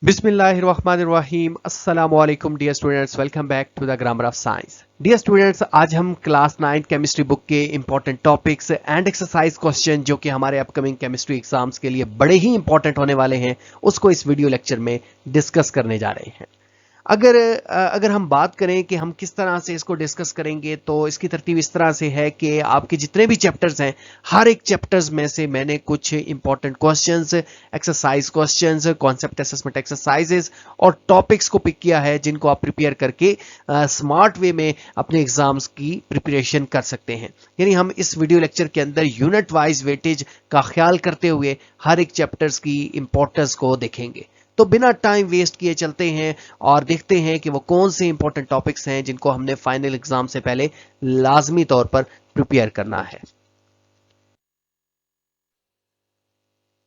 बिस्मिल्लाहिर्रहमानिर्रहीम अस्सलामु अलैकुम dear students, welcome back to the grammar of science. Dear students, आज हम क्लास 9 केमिस्ट्री बुक के important topics and exercise question जो कि हमारे अपकमिंग केमिस्ट्री एग्जाम्स के लिए बड़े ही इंपॉर्टेंट होने वाले हैं, उसको इस वीडियो लेक्चर में डिस्कस करने जा रहे हैं। अगर हम बात करें कि हम किस तरह से इसको डिस्कस करेंगे, तो इसकी तरतीब इस तरह से है कि आपके जितने भी चैप्टर्स हैं, हर एक चैप्टर्स में से मैंने कुछ important questions, exercise questions, concept assessment exercises और टॉपिक्स को पिक किया है, जिनको आप प्रिपेयर करके स्मार्ट वे में अपने एग्जाम्स की प्रिपरेशन कर सकते हैं। यानी हम इस वीडियो लेक्चर के अंदर यूनिट वाइज वेटेज का ख्याल करते हुए हर एक चैप्टर्स की इंपॉर्टेंस को देखेंगे। तो बिना टाइम वेस्ट किए चलते हैं और देखते हैं कि वो कौन से इंपॉर्टेंट टॉपिक्स हैं जिनको हमने फाइनल एग्जाम से पहले लाजमी तौर पर प्रिपेयर करना है।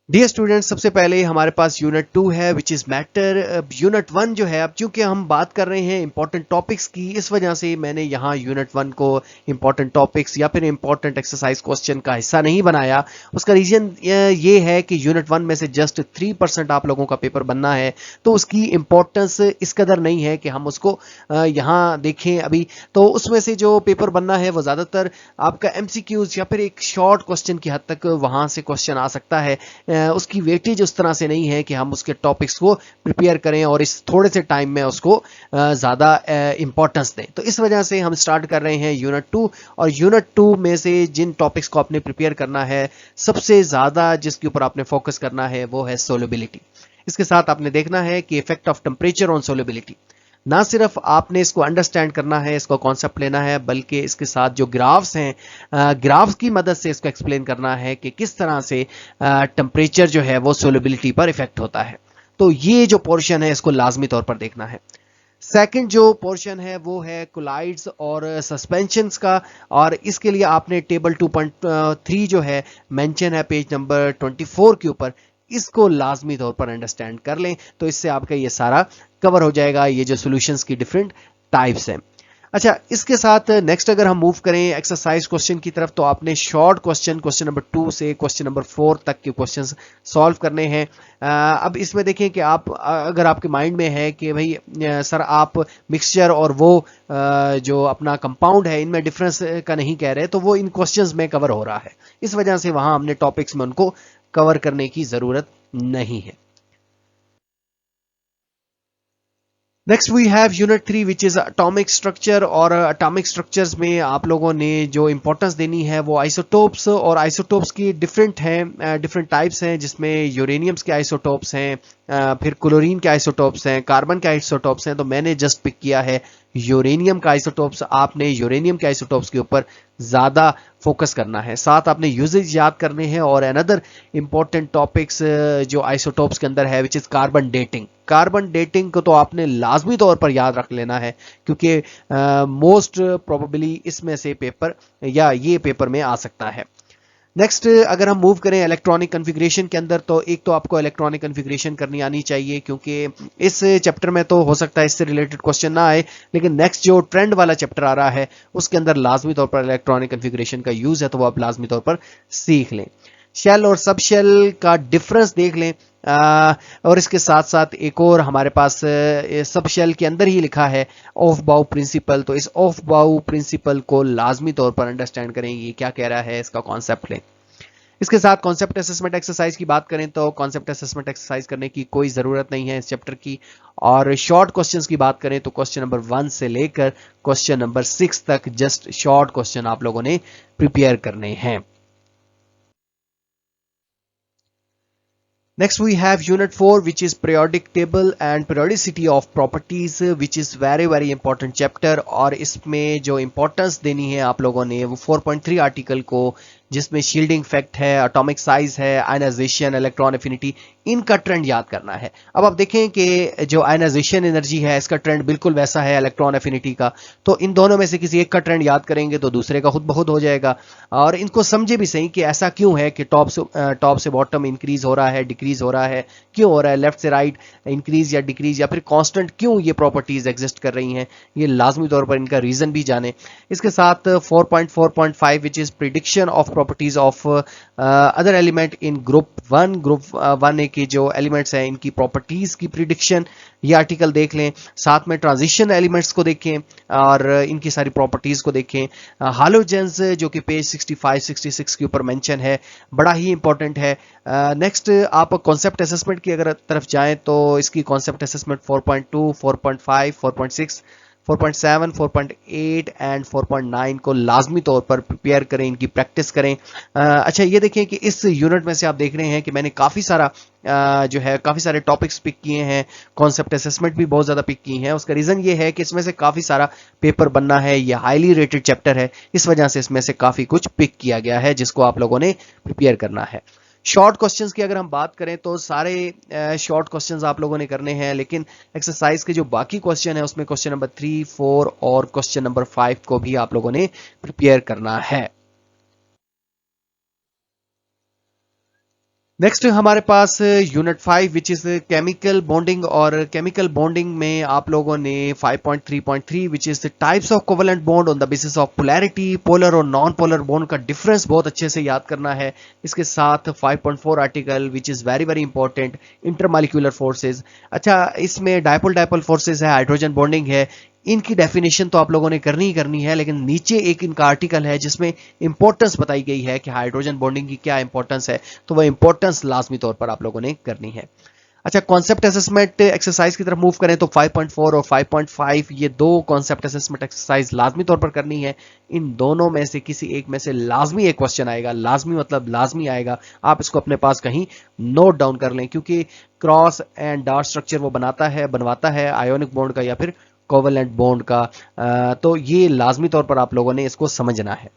डियर स्टूडेंट्स, सबसे पहले हमारे पास यूनिट 2 है विच इज मैटर। यूनिट 1 जो है, अब चूंकि हम बात कर रहे हैं इंपॉर्टेंट टॉपिक्स की, इस वजह से मैंने यहाँ यूनिट 1 को इंपॉर्टेंट टॉपिक्स या फिर इंपॉर्टेंट एक्सरसाइज क्वेश्चन का हिस्सा नहीं बनाया। उसका रीजन ये है कि यूनिट 1 में से जस्ट 3% आप लोगों का पेपर बनना है, तो उसकी इंपॉर्टेंस इस कदर नहीं है कि हम उसको यहाँ देखें अभी। तो उसमें से जो पेपर बनना है वो ज़्यादातर आपका MCQs या फिर एक शॉर्ट क्वेश्चन की हद तक वहाँ से क्वेश्चन आ सकता है। उसकी वेटेज उस तरह से नहीं है कि हम उसके टॉपिक्स को प्रिपेयर करें और इस थोड़े से टाइम में उसको ज़्यादा इंपॉर्टेंस दें। तो इस वजह से हम स्टार्ट कर रहे हैं यूनिट 2, और यूनिट 2 में से जिन टॉपिक्स को आपने प्रिपेयर करना है, सबसे ज़्यादा जिसके ऊपर आपने फोकस करना है वो है सोल्युबिलिटी। इसके साथ आपने देखना है कि effect of temperature on solubility. ना सिर्फ आपने इसको अंडरस्टैंड करना है, इसको कॉन्सेप्ट लेना है, बल्कि इसके साथ जो ग्राफ्स हैं, ग्राफ्स की मदद से इसको एक्सप्लेन करना है कि किस तरह से टेम्परेचर जो है वो सोल्युबिलिटी पर इफेक्ट होता है। तो ये जो पोर्शन है इसको लाजमी तौर पर देखना है। सेकंड जो पोर्शन है वो है कोलाइड्स और सस्पेंशंस का, और इसके लिए आपने टेबल 2.3 जो है मेंशन है पेज नंबर 24 के ऊपर, इसको लाजमी तौर पर अंडरस्टैंड कर लें, तो इससे आपका ये सारा कवर हो जाएगा, ये जो सॉल्यूशंस की डिफरेंट टाइप्स हैं। अच्छा, इसके साथ नेक्स्ट अगर हम मूव करें एक्सरसाइज क्वेश्चन की तरफ, तो आपने शॉर्ट क्वेश्चन नंबर 2 से क्वेश्चन नंबर 4 तक के क्वेश्चंस सॉल्व करने हैं। अब इसमें देखें कि आप अगर आपके माइंड में है कि भाई सर आप मिक्सचर और वो जो अपना कंपाउंड है इनमें डिफरेंस का नहीं कह रहे, तो वो इन क्वेश्चंस में कवर हो रहा है, इस वजह से वहां हमने टॉपिक्स में उनको कवर करने की जरूरत नहीं है। Next we have unit 3 which is atomic structure, और एटॉमिक स्ट्रक्चर्स में आप लोगों ने जो इंपॉर्टेंस देनी है वो आइसोटोप्स, और आइसोटोप्स की डिफरेंट हैं, डिफरेंट टाइप्स हैं, जिसमें यूरेनियम्स के आइसोटोप्स हैं, फिर क्लोरीन के आइसोटोप्स हैं, कार्बन के आइसोटोप्स हैं। तो मैंने जस्ट पिक किया है यूरेनियम का आइसोटोप्स। आपने यूरेनियम के आइसोटोप्स के ऊपर ज़्यादा फोकस करना है, साथ आपने यूजेज याद करने हैं, और अनदर इंपॉर्टेंट टॉपिक्स जो आइसोटोप्स के अंदर है which is carbon dating. Carbon dating को तो आपने लाजमी तौर पर याद रख लेना है, क्योंकि मोस्ट प्रोबेबली इसमें से पेपर या ये पेपर में आ सकता है। नेक्स्ट अगर हम मूव करें इलेक्ट्रॉनिक कॉन्फ़िगरेशन के अंदर, तो एक तो आपको इलेक्ट्रॉनिक कॉन्फ़िगरेशन करनी आनी चाहिए, क्योंकि इस चैप्टर में तो हो सकता है इससे रिलेटेड क्वेश्चन ना आए, लेकिन नेक्स्ट जो ट्रेंड वाला चैप्टर आ रहा है उसके अंदर लाजमी तौर पर इलेक्ट्रॉनिक कॉन्फ़िगरेशन का यूज़ है, तो वो आप लाजमी तौर पर सीख लें। शेल और सब शेल का डिफरेंस देख लें, और इसके साथ साथ एक और हमारे पास सब शेल के अंदर ही लिखा है ऑफ बाउ प्रिंसिपल, तो इस ऑफ बाउ प्रिंसिपल को लाजमी तौर पर अंडरस्टैंड करें, ये क्या कह रहा है, इसका कॉन्सेप्ट लें। इसके साथ कॉन्सेप्ट असेसमेंट एक्सरसाइज की बात करें, तो कॉन्सेप्ट असेसमेंट एक्सरसाइज करने की कोई ज़रूरत नहीं है इस चैप्टर की। और शॉर्ट क्वेश्चंस की बात करें तो क्वेश्चन नंबर 1 से लेकर क्वेश्चन नंबर 6 तक जस्ट शॉर्ट क्वेश्चन आप लोगों ने प्रिपेयर करने हैं। Next we have unit 4 which is periodic table and periodicity of properties, which is very important chapter, और इसमें जो importance देनी है आप लोगों ने वो 4.3 आर्टिकल को, जिसमें शील्डिंग फैक्ट है, एटॉमिक साइज है, आयनाइजेशन, इलेक्ट्रॉन एफिनिटी, इनका ट्रेंड याद करना है। अब आप देखें कि जो आयनाइजेशन एनर्जी है इसका ट्रेंड बिल्कुल वैसा है इलेक्ट्रॉन एफिनिटी का, तो इन दोनों में से किसी एक का ट्रेंड याद करेंगे तो दूसरे का खुद ब खुद हो जाएगा। और इनको समझे भी सही कि ऐसा क्यों है कि टॉप से बॉटम इंक्रीज हो रहा है, डिक्रीज हो रहा है, क्यों हो रहा है, लेफ्ट से राइट इंक्रीज या डिक्रीज, या फिर कांस्टेंट क्यों ये प्रॉपर्टीज एग्जिस्ट कर रही हैं, ये लाजमी तौर पर इनका रीजन भी जाने। इसके साथ 4.4.5 which is prediction of properties of other element in group one के जो एलिमेंट्स हैं इनकी प्रॉपर्टीज की प्रिडिक्शन ये आर्टिकल देख लें। साथ में ट्रांजिशन एलिमेंट्स को देखें और इनकी सारी प्रॉपर्टीज को देखें। हालोजेंस जो कि पेज 65-66 के ऊपर मेंशन है, बड़ा ही इंपॉर्टेंट है। नेक्स्ट आप कॉन्सेप्ट असेसमेंट की अगर तरफ जाएं तो इसकी कॉन्सेप्ट असेसमेंट 4.2, 4.5, 4.6, 4.7, 4.8 एंड 4.9 को लाजमी तौर पर प्रिपेयर करें, इनकी प्रैक्टिस करें। अच्छा ये देखें कि इस यूनिट में से आप देख रहे हैं कि मैंने काफ़ी सारे टॉपिक्स पिक किए हैं, कॉन्सेप्ट असेसमेंट भी बहुत ज़्यादा पिक की हैं। उसका रीज़न ये है कि इसमें से काफ़ी सारा पेपर बनना है, ये हाईली रेटेड चैप्टर है, इस वजह से इसमें से काफ़ी कुछ पिक किया गया है जिसको आप लोगों ने प्रिपेयर करना है। शॉर्ट क्वेश्चंस की अगर हम बात करें तो सारे शॉर्ट क्वेश्चंस आप लोगों ने करने हैं, लेकिन एक्सरसाइज के जो बाकी क्वेश्चन है उसमें क्वेश्चन नंबर 3, 4 और क्वेश्चन नंबर 5 को भी आप लोगों ने प्रिपेयर करना है। नेक्स्ट हमारे पास unit 5 which is chemical bonding, और केमिकल बॉन्डिंग में आप लोगों ने 5.3.3 which is the types of covalent bond on the basis of polarity, polar और नॉन पोलर बॉन्ड का डिफरेंस बहुत अच्छे से याद करना है। इसके साथ 5.4 article which is very very important, intermolecular forces. अच्छा इसमें डायपोल डायपोल फोर्सेज है, हाइड्रोजन बॉन्डिंग है, इनकी डेफिनेशन तो आप लोगों ने करनी ही करनी है, लेकिन नीचे एक इनका आर्टिकल है जिसमें इंपॉर्टेंस बताई गई है कि हाइड्रोजन बॉन्डिंग की क्या इंपॉर्टेंस है, तो वह इंपॉर्टेंस लाजमी तौर पर आप लोगों ने करनी है। अच्छा कॉन्सेप्ट असेसमेंट एक्सरसाइज की तरफ मूव करें तो 5.4 और 5.5 ये दो कॉन्सेप्ट असेसमेंट एक्सरसाइज लाजमी तौर पर करनी है। इन दोनों में से किसी एक में से लाजमी एक क्वेश्चन आएगा, लाजमी मतलब लाजमी आएगा, आप इसको अपने पास कहीं नोट डाउन कर लें, क्योंकि क्रॉस एंड डार्ट स्ट्रक्चर वो बनवाता है आयोनिक बॉन्ड का या फिर कोवेलेंट बॉन्ड का, तो ये लाजमी तौर पर आप लोगों ने इसको समझना है।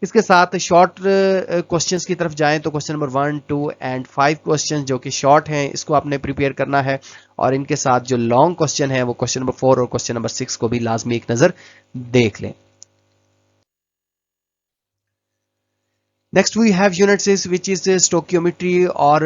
इसके साथ शॉर्ट क्वेश्चंस की तरफ जाएं तो क्वेश्चन नंबर 1, 2 एंड 5 क्वेश्चंस जो कि शॉर्ट हैं इसको आपने प्रिपेयर करना है, और इनके साथ जो लॉन्ग क्वेश्चन है वो क्वेश्चन नंबर 4 और क्वेश्चन नंबर 6 को भी लाजमी एक नजर देख लें। Next we have unit 6 which is stoichiometry और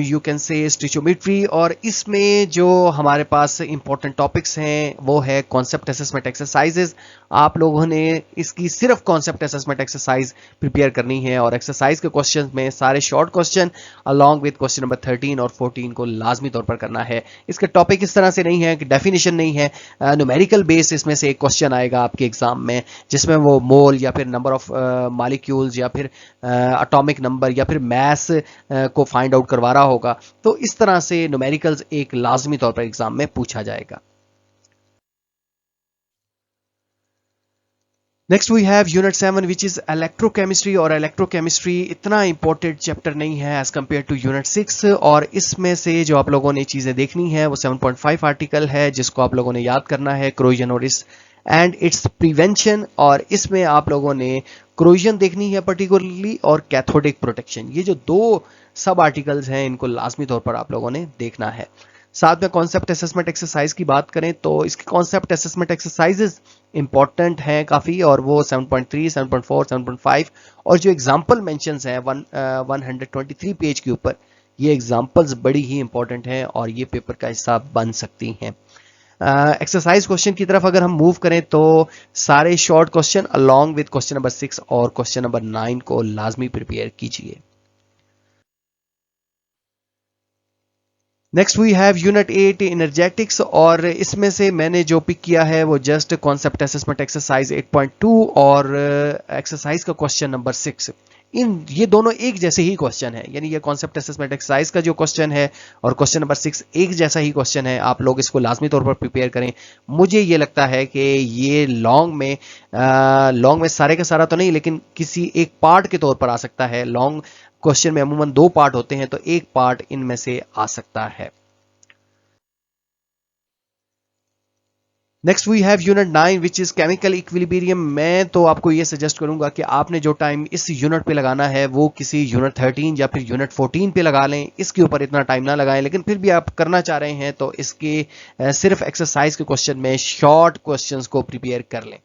you can say stoichiometry, और इसमें जो हमारे पास important topics हैं वो है concept assessment exercises। आप लोगों ने इसकी सिर्फ concept assessment exercise prepare करनी है, और exercise के questions में सारे short question along with question number 13 और 14 को लाजमी तौर पर करना है। इसके topic इस तरह से नहीं है कि definition नहीं है, numerical base इसमें से एक question आएगा आपके एग्जाम में जिसमें वो मोल या फिर नंबर ऑफ मॉलिक्यूल्स या फिर एटॉमिक नंबर या फिर मैस को फाइंड आउट करवा रहा होगा, तो इस तरह से न्यूमेरिकल्स एक लाजमी तौर पर एग्जाम में पूछा जाएगा। Next we have unit 7 which is electrochemistry, और इलेक्ट्रोकेमिस्ट्री इतना इंपॉर्टेंट चैप्टर नहीं है एज कम्पेयर टू यूनिट 6, और इसमें से जो आप लोगों ने चीजें देखनी है वो 7.5 आर्टिकल है जिसको आप लोगों ने याद करना है, क्रोजन और एंड इट्स प्रिवेंशन, और इसमें आप लोगों ने क्रोजन देखनी है पर्टिकुलरली और कैथोडिक प्रोटेक्शन, ये जो दो सब आर्टिकल्स हैं इनको लाजमी तौर पर आप लोगों ने देखना है। साथ में कॉन्सेप्ट असेसमेंट एक्सरसाइज की बात करें तो इसकी कॉन्सेप्ट असेसमेंट एक्सरसाइजेस इंपॉर्टेंट हैं काफ़ी, और वो 7.3, 7.4, 7.5 और जो एग्जाम्पल मेंशंस हैं 123 पेज के ऊपर, ये एग्जाम्पल्स बड़ी ही इंपॉर्टेंट हैं और ये पेपर का हिस्सा बन सकती हैं। एक्सरसाइज क्वेश्चन की तरफ अगर हम मूव करें तो सारे short question along with question number 6 और क्वेश्चन नंबर 9 को लाजमी प्रिपेयर कीजिए। Next we have unit 8 energetics, और इसमें से मैंने जो पिक किया है वो जस्ट कॉन्सेप्ट असेसमेंट एक्सरसाइज 8.2 और एक्सरसाइज का क्वेश्चन नंबर 6, ये दोनों एक जैसे ही क्वेश्चन है, यानी ये कॉन्सेप्ट असेसमेंट एक्सरसाइज का जो क्वेश्चन है और क्वेश्चन नंबर 6 एक जैसा ही क्वेश्चन है। आप लोग इसको लाजमी तौर पर प्रिपेयर करें। मुझे ये लगता है कि ये लॉन्ग में सारे का सारा तो नहीं, लेकिन किसी एक पार्ट के तौर पर आ सकता है। लॉन्ग क्वेश्चन में अमूमन 2 पार्ट होते हैं, तो एक पार्ट इनमें से आ सकता है। Next we have unit 9 which is chemical equilibrium. मैं तो आपको ये सजेस्ट करूंगा कि आपने जो टाइम इस यूनिट पे लगाना है वो किसी यूनिट 13 या फिर यूनिट 14 पे लगा लें, इसके ऊपर इतना टाइम ना लगाएं, लेकिन फिर भी आप करना चाह रहे हैं तो इसके सिर्फ एक्सरसाइज के क्वेश्चन में शॉर्ट क्वेश्चंस को प्रिपेयर कर लें।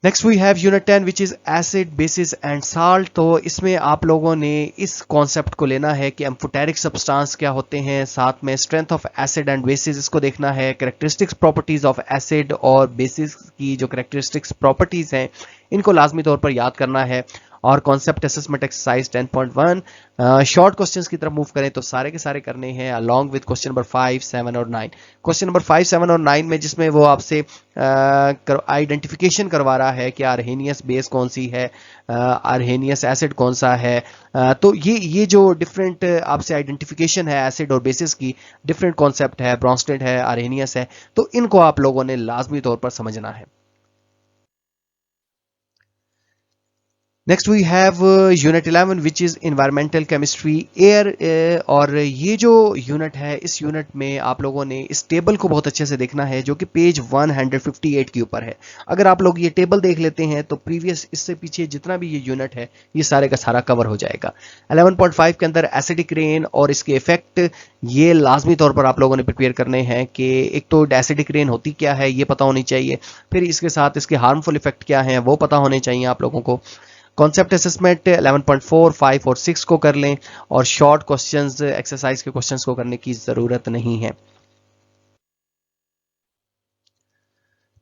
Next we have unit 10 which is acid bases and salt. तो इसमें आप लोगों ने इस कॉन्सेप्ट को लेना है कि एम्फोटेरिक सब्सटेंस क्या होते हैं, साथ में strength of acid and bases इसको देखना है, कैरेक्टरिस्टिक्स प्रॉपर्टीज ऑफ एसिड और बेसिस की जो कैरेक्टरिस्टिक्स प्रॉपर्टीज हैं इनको लाजमी तौर पर याद करना है। और concept assessment exercise 10.1 short questions की तरफ मूव करें तो सारे के सारे करने हैं अलॉन्ग विद क्वेश्चन नंबर 5, 7 और 9। क्वेश्चन नंबर 5, 7 और 9 में जिसमें वो आपसे आइडेंटिफिकेशन करवा रहा है कि अर्हेनियस बेस कौन सी है, अर्हेनियस एसिड कौन सा है। तो ये जो डिफरेंट आपसे आइडेंटिफिकेशन है एसिड और बेसिस की, डिफरेंट कॉन्सेप्ट है, ब्रॉन्स्टेड है, अर्हेनियस है, तो इनको आप लोगों ने लाजमी तौर पर समझना है। Next we have unit 11 which is environmental chemistry air. और ये जो यूनिट है इस यूनिट में आप लोगों ने इस टेबल को बहुत अच्छे से देखना है जो कि पेज 158 के ऊपर है। अगर आप लोग ये टेबल देख लेते हैं तो प्रीवियस इससे पीछे जितना भी ये यूनिट है ये सारे का सारा कवर हो जाएगा। 11.5 के अंदर एसिडिक रेन और इसके इफेक्ट ये लाजमी तौर पर आप लोगों ने प्रिपेयर करने हैं कि एक तो एसिडिक रेन होती क्या है ये पता होनी चाहिए, फिर इसके साथ इसके हार्मफुल इफेक्ट क्या हैं वो पता होने चाहिए आप लोगों को। कॉन्सेप्ट असेसमेंट 11.4, 5 और 6 को कर लें और शॉर्ट क्वेश्चंस एक्सरसाइज के क्वेश्चंस को करने की जरूरत नहीं है।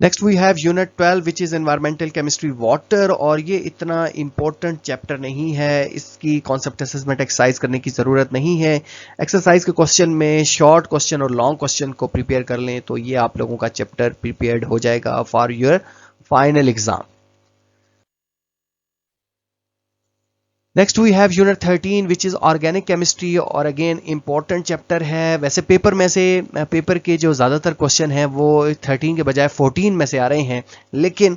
Next we have unit 12 which is environmental chemistry water. और ये इतना इंपॉर्टेंट चैप्टर नहीं है, इसकी कॉन्सेप्ट असेसमेंट एक्सरसाइज करने की जरूरत नहीं है। एक्सरसाइज के क्वेश्चन में शॉर्ट क्वेश्चन और लॉन्ग क्वेश्चन को प्रिपेयर कर लें तो ये आप लोगों का चैप्टर प्रिपेयर्ड हो जाएगा for your final exam. Next we have unit 13 which is organic chemistry. और अगेन इंपॉर्टेंट चैप्टर है। वैसे पेपर में से पेपर के जो ज़्यादातर क्वेश्चन हैं वो 13 के बजाय 14 में से आ रहे हैं, लेकिन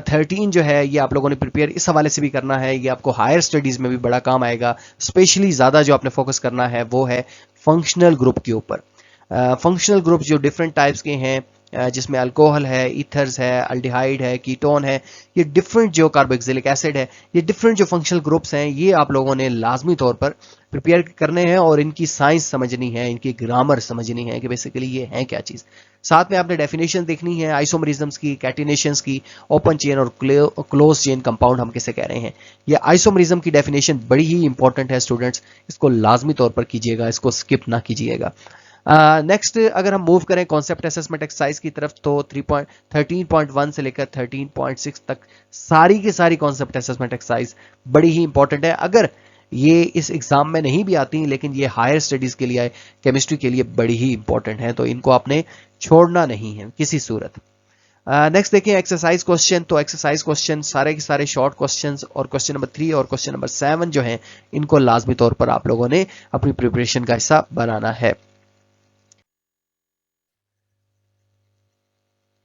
13 जो है ये आप लोगों ने प्रिपेयर इस हवाले से भी करना है, ये आपको हायर स्टडीज़ में भी बड़ा काम आएगा। स्पेशली ज़्यादा जो आपने फोकस करना है वो है फंक्शनल ग्रुप के ऊपर। फंक्शनल ग्रुप जो डिफरेंट टाइप्स के हैं जिसमें अल्कोहल है, ईथर्स है, अल्डिहाइड है, कीटोन है, ये डिफरेंट जो कार्बोक्सिलिक एसिड है, ये डिफरेंट जो फंक्शनल ग्रुप्स हैं ये आप लोगों ने लाजमी तौर पर प्रिपेयर करने हैं और इनकी साइंस समझनी है, इनकी ग्रामर समझनी है कि बेसिकली ये है क्या चीज़। साथ में आपने डेफिनेशन देखनी है आइसोमरिज्म्स की, कैटिनेशंस की, ओपन चेन और क्लोज चेन कंपाउंड हम किसे कह रहे हैं। ये आइसोमरिज्म की डेफिनेशन बड़ी ही इंपॉर्टेंट है स्टूडेंट्स, इसको लाजमी तौर पर कीजिएगा, इसको स्किप ना कीजिएगा। नेक्स्ट अगर हम मूव करें कॉन्सेप्ट असेसमेंट एक्सरसाइज की तरफ तो 13.1 से लेकर 13.6 तक सारी की सारी कॉन्सेप्ट असेसमेंट एक्सरसाइज बड़ी ही इंपॉर्टेंट है। अगर ये इस एग्जाम में नहीं भी आती लेकिन ये हायर स्टडीज के लिए, केमिस्ट्री के लिए बड़ी ही इंपॉर्टेंट है, तो इनको आपने छोड़ना नहीं है किसी सूरत। नेक्स्ट देखें एक्सरसाइज क्वेश्चन। तो एक्सरसाइज क्वेश्चन सारे के सारे शॉर्ट क्वेश्चंस और क्वेश्चन नंबर 3 और क्वेश्चन नंबर 7 जो हैं इनको लाजमी तौर पर आप लोगों ने अपनी प्रिपरेशन का हिस्सा बनाना है।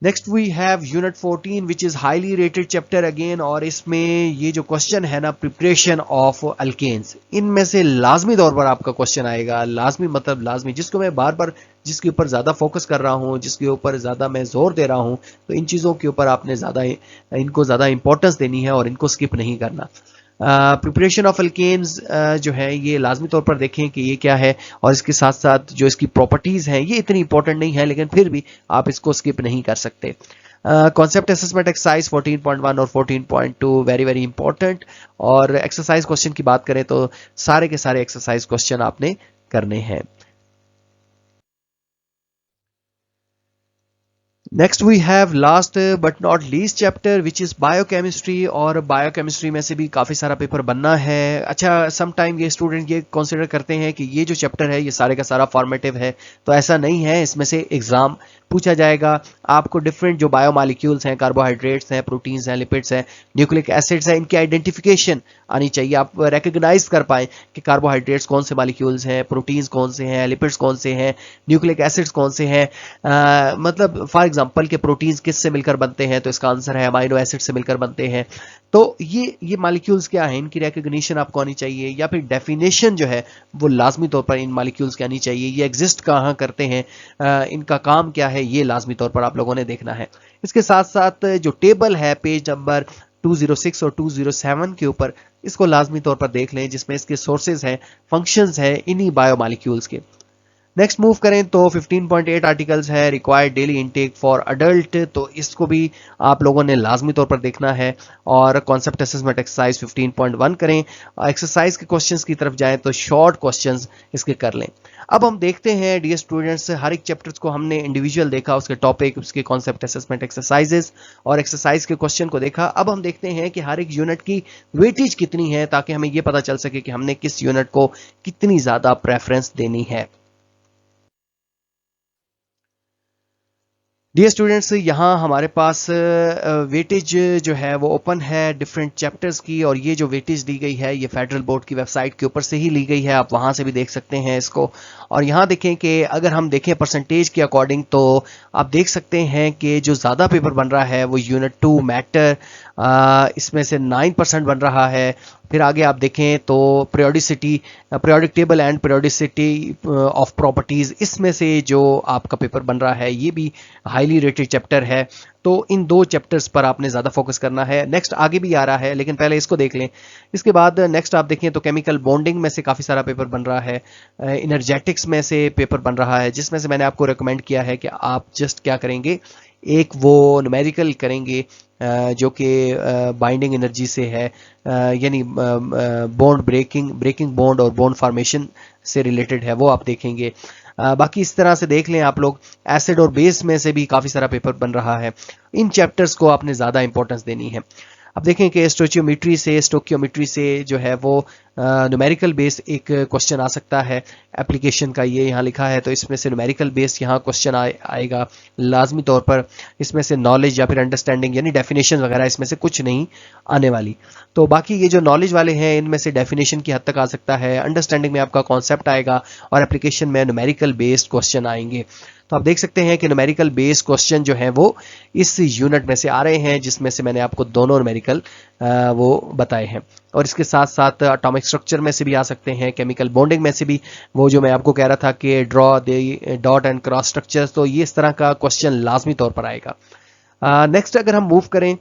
Next we have unit 14 which is highly rated chapter again. और इसमें ये जो क्वेश्चन है ना प्रिपरेशन ऑफ अल्केन्स, इनमें से लाजमी तौर पर आपका क्वेश्चन आएगा। लाजमी मतलब लाजमी, जिसको मैं बार बार जिसके ऊपर ज़्यादा फोकस कर रहा हूँ, जिसके ऊपर ज़्यादा मैं जोर दे रहा हूँ, तो इन चीज़ों के ऊपर आपने इनको ज़्यादा इंपॉर्टेंस देनी है और इनको स्किप नहीं करना। प्रिपरेशन ऑफ अल्केन्स जो है ये लाजमी तौर पर देखें कि ये क्या है, और इसके साथ साथ जो इसकी प्रॉपर्टीज़ हैं ये इतनी इंपॉर्टेंट नहीं है लेकिन फिर भी आप इसको स्किप नहीं कर सकते। कॉन्सेप्ट असेसमेंट एक्सरसाइज 14.1 और 14.2 वेरी वेरी इंपॉर्टेंट। और एक्सरसाइज क्वेश्चन की बात करें तो सारे के सारे एक्सरसाइज क्वेश्चन आपने करने हैं। Next we have last but not least chapter which is biochemistry. और बायोकेमिस्ट्री में से भी काफ़ी सारा पेपर बनना है। अच्छा, सम टाइम ये स्टूडेंट ये कंसिडर करते हैं कि ये जो चैप्टर है ये सारे का सारा फॉर्मेटिव है, तो ऐसा नहीं है। इसमें से एग्ज़ाम पूछा जाएगा आपको डिफरेंट जो बायोमॉलिक्यूल्स हैं, कार्बोहाइड्रेट्स हैं, प्रोटीन्स हैं, लिपिड्स हैं, न्यूक्लिक एसिड्स हैं, इनकी आइडेंटिफिकेशन आनी चाहिए। आप रिकग्नाइज कर पाएँ कि कार्बोहाइड्रेट्स कौन से मॉलिक्यूल्स हैं, प्रोटीन्स कौन से हैं, लिपिड्स कौन से हैं, न्यूक्लिक एसिड्स कौन से हैं। मतलब फॉर एग्जांपल के प्रोटीन्स किस से मिलकर बनते हैं, तो इसका आंसर है अमाइनो एसिड से मिलकर बनते हैं। तो ये मॉलिक्यूल्स क्या हैं, इनकी रिकग्निशन आपको आनी चाहिए, या फिर डेफिनेशन जो है वो लाजमी तौर पर इन मॉलिक्यूल्स की आनी चाहिए। ये एग्जिस्ट कहाँ करते हैं, इनका काम क्या है, ये लाजमी तौर पर आप लोगों ने देखना है। इसके साथ साथ जो टेबल है पेज नंबर 206 और 207 के ऊपर, इसको लाजमी तौर पर देख लें, जिसमें इसके सोर्सेज हैं, फंक्शंस हैं इन्हीं बायोमॉलिक्यूल्स के। नेक्स्ट मूव करें तो 15.8 आर्टिकल्स है required daily intake for adult, तो इसको भी आप लोगों ने लाजमी तौर पर देखना है। और कॉन्सेप्ट असेसमेंट एक्सरसाइज 15.1 करें। एक्सरसाइज के क्वेश्चंस की तरफ जाएं तो शॉर्ट क्वेश्चंस इसके कर लें। अब हम देखते हैं डियर स्टूडेंट्स, हर एक चैप्टर्स को हमने इंडिविजुअल देखा, उसके टॉपिक, उसके कॉन्सेप्ट असेसमेंट एक्सरसाइजेस और एक्सरसाइज के क्वेश्चन को देखा। अब हम देखते हैं कि हर एक यूनिट की वेटेज कितनी है, ताकि हमें यह पता चल सके कि हमने किस यूनिट को कितनी ज्यादा प्रेफरेंस देनी है। डियर स्टूडेंट्स, यहाँ हमारे पास वेटेज जो है वो ओपन है डिफरेंट चैप्टर्स की, और ये जो वेटेज दी गई है ये फेडरल बोर्ड की वेबसाइट के ऊपर से ही ली गई है, आप वहाँ से भी देख सकते हैं इसको। और यहाँ देखें कि अगर हम देखें परसेंटेज के अकॉर्डिंग, तो आप देख सकते हैं कि जो ज़्यादा पेपर बन रहा है वो यूनिट 2 मैटर, इसमें से 9% बन रहा है। फिर आगे आप देखें तो periodicity, periodic table and periodicity of properties, इसमें से जो आपका पेपर बन रहा है ये भी हाईली रेटेड चैप्टर है। तो इन दो चैप्टर्स पर आपने ज़्यादा फोकस करना है। नेक्स्ट आगे भी आ रहा है, लेकिन पहले इसको देख लें। इसके बाद नेक्स्ट आप देखें तो केमिकल बॉन्डिंग में से काफ़ी सारा पेपर बन रहा है, इनर्जेटिक्स में से पेपर बन रहा है, जिसमें से मैंने आपको रिकमेंड किया है कि आप जस्ट क्या करेंगे, एक वो न्यूमेरिकल करेंगे जो कि बाइंडिंग एनर्जी से है, यानी बॉन्ड ब्रेकिंग बॉन्ड और बॉन्ड फॉर्मेशन से रिलेटेड है, वो आप देखेंगे। बाकी इस तरह से देख लें आप लोग, एसिड और बेस में से भी काफ़ी सारा पेपर बन रहा है। इन चैप्टर्स को आपने ज़्यादा इंपॉर्टेंस देनी है। अब देखें कि स्टोकियोमेट्री से जो है वो न्यूमेरिकल बेस एक क्वेश्चन आ सकता है, एप्लीकेशन का ये यहाँ लिखा है, तो इसमें से न्यूमेरिकल बेस यहाँ क्वेश्चन आएगा लाजमी तौर पर। इसमें से नॉलेज या फिर अंडरस्टैंडिंग यानी डेफिनेशन वगैरह इसमें से कुछ नहीं आने वाली। तो बाकी ये जो नॉलेज वाले हैं इनमें से डेफिनेशन की हद तक आ सकता है, अंडरस्टैंडिंग में आपका कॉन्सेप्ट आएगा और एप्लीकेशन में न्यूमेरिकल बेस्ड क्वेश्चन आएंगे। तो आप देख सकते हैं कि न्यूमेरिकल बेस्ड क्वेश्चन जो है वो इस यूनिट में से आ रहे हैं, जिसमें से मैंने आपको दोनों न्यूमेरिकल वो बताए हैं। और इसके साथ साथ एटॉमिक स्ट्रक्चर में से भी आ सकते हैं, केमिकल बॉन्डिंग में से भी, वो जो मैं आपको कह रहा था कि draw the dot and cross structures, तो ये इस तरह का क्वेश्चन लाजमी तौर पर आएगा। नेक्स्ट अगर हम मूव करें,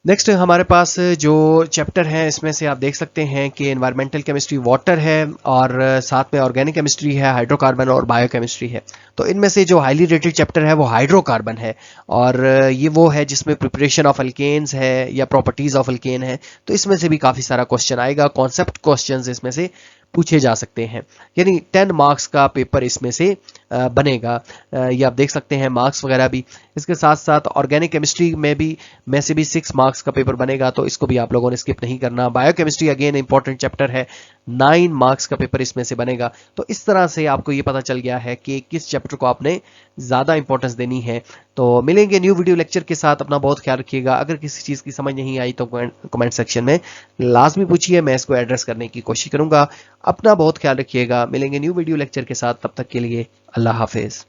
नेक्स्ट हमारे पास जो चैप्टर है इसमें से आप देख सकते हैं कि एनवायरमेंटल केमिस्ट्री वाटर है, और साथ में ऑर्गेनिक केमिस्ट्री है, हाइड्रोकार्बन और बायोकेमिस्ट्री है। तो इनमें से जो हाईली रेटेड चैप्टर है वो हाइड्रोकार्बन है, और ये वो है जिसमें प्रिपरेशन ऑफ अल्केन्स है या प्रॉपर्टीज ऑफ अल्केन है। तो इसमें से भी काफ़ी सारा क्वेश्चन आएगा, कॉन्सेप्ट क्वेश्चंस इसमें से पूछे जा सकते हैं, यानी 10 मार्क्स का पेपर इसमें से बनेगा। ये आप देख सकते हैं मार्क्स वगैरह भी। इसके साथ साथ ऑर्गेनिक केमिस्ट्री में से भी 6 मार्क्स का पेपर बनेगा, तो इसको भी आप लोगों ने स्किप नहीं करना। बायोकेमिस्ट्री अगेन इंपॉर्टेंट चैप्टर है, 9 मार्क्स का पेपर इसमें से बनेगा। तो इस तरह से आपको ये पता चल गया है कि किस चैप्टर को आपने ज़्यादा इंपॉर्टेंस देनी है। तो मिलेंगे न्यू वीडियो लेक्चर के साथ, अपना बहुत ख्याल रखिएगा। अगर किसी चीज़ की समझ नहीं आई तो कमेंट सेक्शन में लाजमी पूछिए, मैं इसको एड्रेस करने की कोशिश करूंगा। अपना बहुत ख्याल रखिएगा, मिलेंगे न्यू वीडियो लेक्चर के साथ, तब तक के लिए अल्लाह हाफिज़।